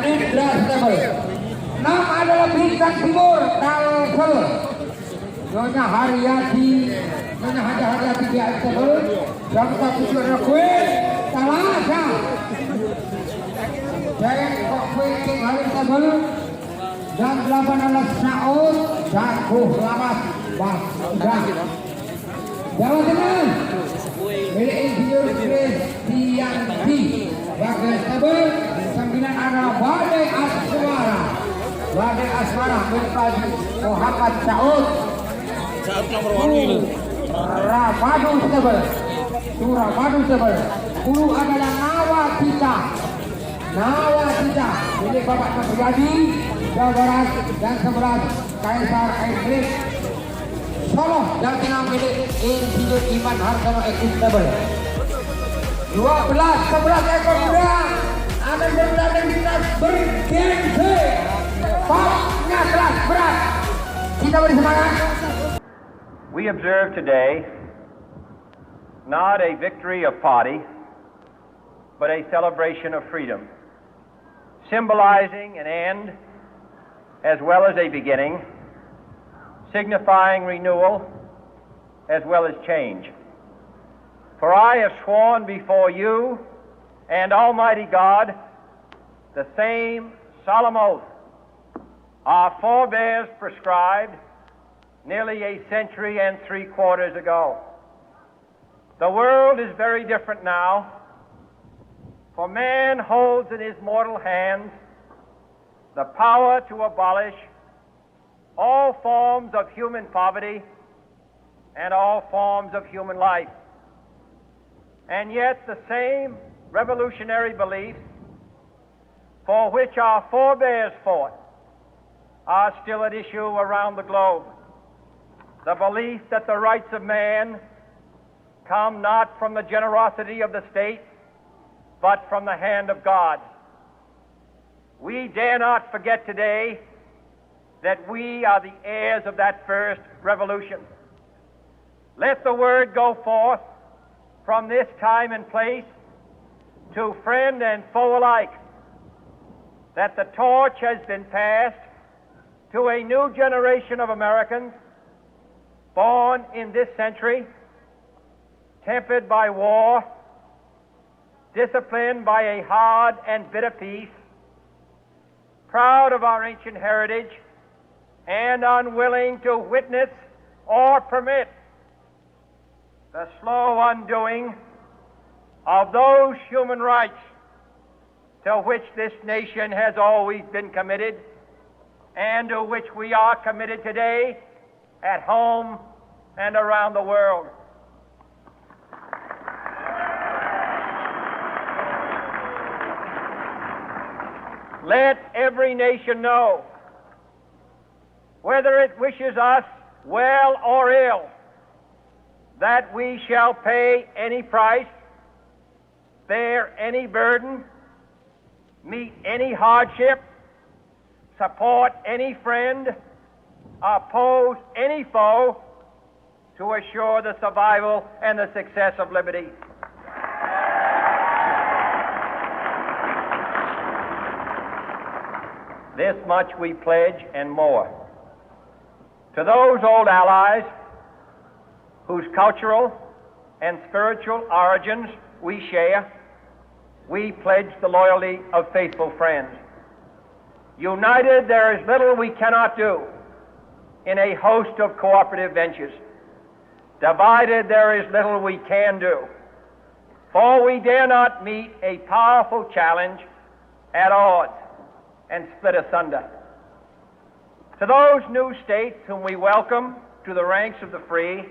Indrastable. 6 adalah bintang timur Kalsel. Nyonya Haryati, Nyonya Haryati di Stable. Yang 7 adalah Queen Talasa. Jeng Kok Queen King Stable. Dan 8 adalah Saud Jaguh Lamas Basdah. Jawa Tengah milik Insinyur Kristianti. Bagai Stable 9 adalah Badai Asmara. Badai Asmara milik Muhammad Saud. Saat nomor 1 ini. Ramadu Stable. Suramadu Stable. 10 adalah Nawacita. Nawacita milik Bapak Pribadi Jawa Barat. Dan 11 Kaisar Idris Solo. Dan 6 milik Insinyur Iman Hartono Stable. 11 ekor kuda akan bertanding di kelas bergengsi. Topnya kelas berat. Kita beri semangat. We observe today not a victory of party, but a celebration of freedom, symbolizing an end as well as a beginning, signifying renewal as well as change. For I have sworn before you and Almighty God the same solemn oath our forebears prescribed nearly a century and 3/4 ago. The world is very different now, for man holds in his mortal hands the power to abolish all forms of human poverty and all forms of human life. And yet the same revolutionary beliefs for which our forebears fought are still at issue around the globe. The belief that the rights of man come not from the generosity of the state, but from the hand of God. We dare not forget today that we are the heirs of that first revolution. Let the word go forth from this time and place to friend and foe alike that the torch has been passed to a new generation of Americans born in this century, tempered by war, disciplined by a hard and bitter peace, proud of our ancient heritage, and unwilling to witness or permit the slow undoing of those human rights to which this nation has always been committed and to which we are committed today at home and around the world. Let every nation know, whether it wishes us well or ill, that we shall pay any price, bear any burden, meet any hardship, support any friend, oppose any foe to assure the survival and the success of liberty. This much we pledge and more. To those old allies whose cultural and spiritual origins we share, we pledge the loyalty of faithful friends. United, there is little we cannot do in a host of cooperative ventures. Divided, there is little we can do, for we dare not meet a powerful challenge at odds and split asunder. To those new states whom we welcome to the ranks of the free,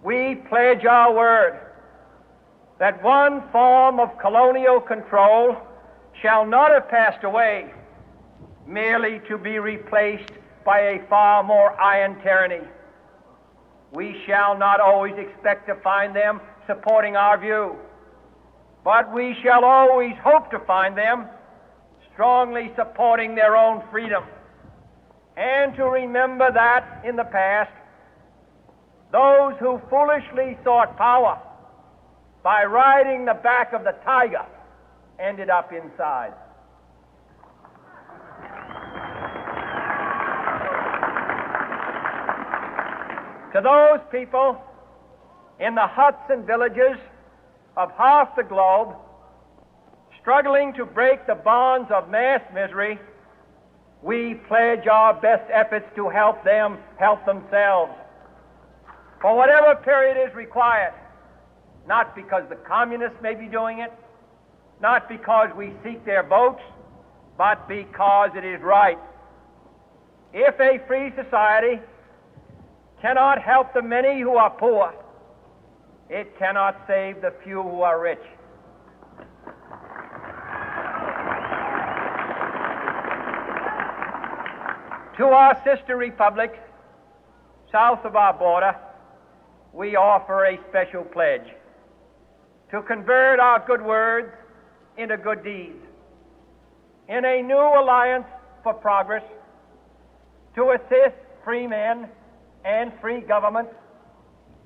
we pledge our word that one form of colonial control shall not have passed away merely to be replaced by a far more iron tyranny. We shall not always expect to find them supporting our view, but we shall always hope to find them strongly supporting their own freedom, and to remember that in the past, those who foolishly sought power by riding the back of the tiger ended up inside. To those people in the huts and villages of half the globe struggling to break the bonds of mass misery, we pledge our best efforts to help them help themselves for whatever period is required, not because the communists may be doing it, not because we seek their votes, but because it is right. If a free society cannot help the many who are poor, it cannot save the few who are rich. To our sister republics south of our border, we offer a special pledge to convert our good words into good deeds, in a new alliance for progress, to assist free men and free governments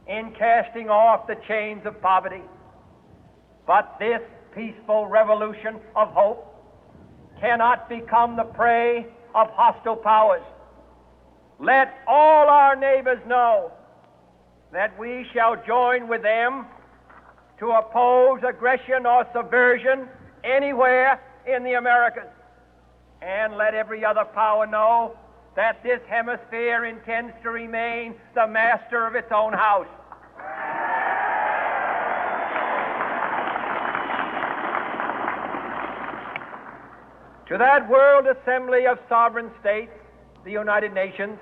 in casting off the chains of poverty. But this peaceful revolution of hope cannot become the prey of hostile powers. Let all our neighbors know that we shall join with them to oppose aggression or subversion anywhere in the Americas. And let every other power know that this hemisphere intends to remain the master of its own house. To that World Assembly of Sovereign States, the United Nations,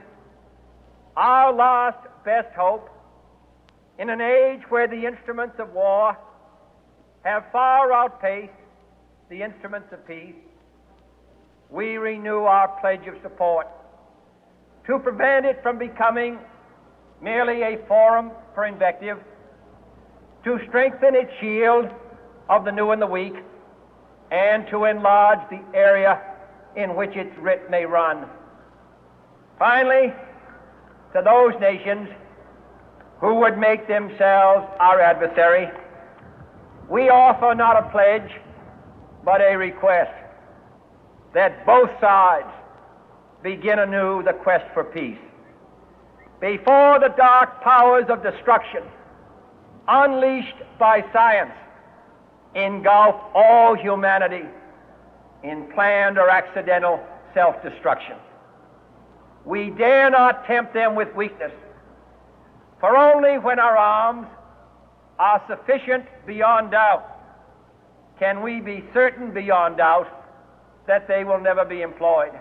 our last best hope, in an age where the instruments of war have far outpaced the instruments of peace, we renew our pledge of support to prevent it from becoming merely a forum for invective, to strengthen its shield of the new and the weak, and to enlarge the area in which its writ may run. Finally, to those nations who would make themselves our adversary, we offer not a pledge, but a request that both sides begin anew the quest for peace. Before the dark powers of destruction, unleashed by science, engulf all humanity in planned or accidental self-destruction, we dare not tempt them with weakness, for only when our arms are sufficient beyond doubt can we be certain beyond doubt that they will never be employed.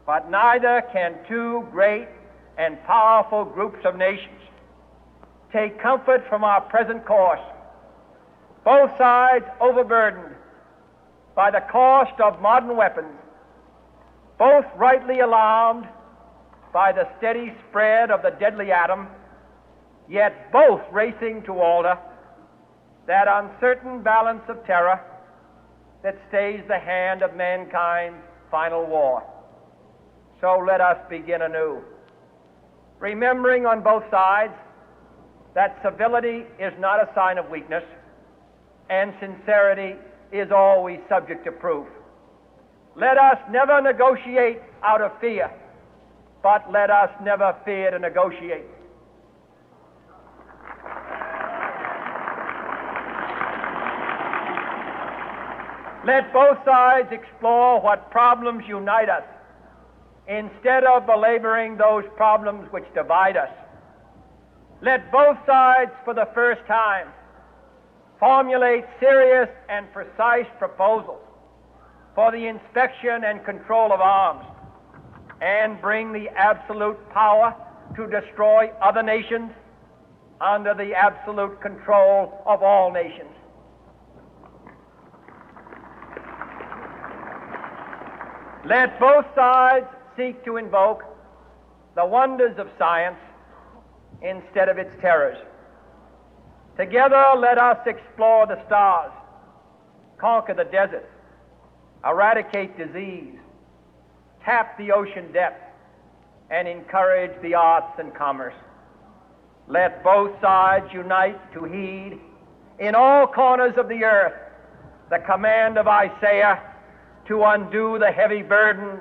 But neither can two great and powerful groups of nations take comfort from our present course, both sides overburdened by the cost of modern weapons, both rightly alarmed by the steady spread of the deadly atom, yet both racing to alter that uncertain balance of terror that stays the hand of mankind's final war. So let us begin anew, remembering on both sides that civility is not a sign of weakness, and sincerity is always subject to proof. Let us never negotiate out of fear, but let us never fear to negotiate. Let both sides explore what problems unite us, instead of belaboring those problems which divide us. Let both sides, for the first time, formulate serious and precise proposals for the inspection and control of arms, and bring the absolute power to destroy other nations under the absolute control of all nations. Let both sides seek to invoke the wonders of science instead of its terrors. Together, let us explore the stars, conquer the deserts, eradicate disease, tap the ocean depths, and encourage the arts and commerce. Let both sides unite to heed in all corners of the earth the command of Isaiah to undo the heavy burden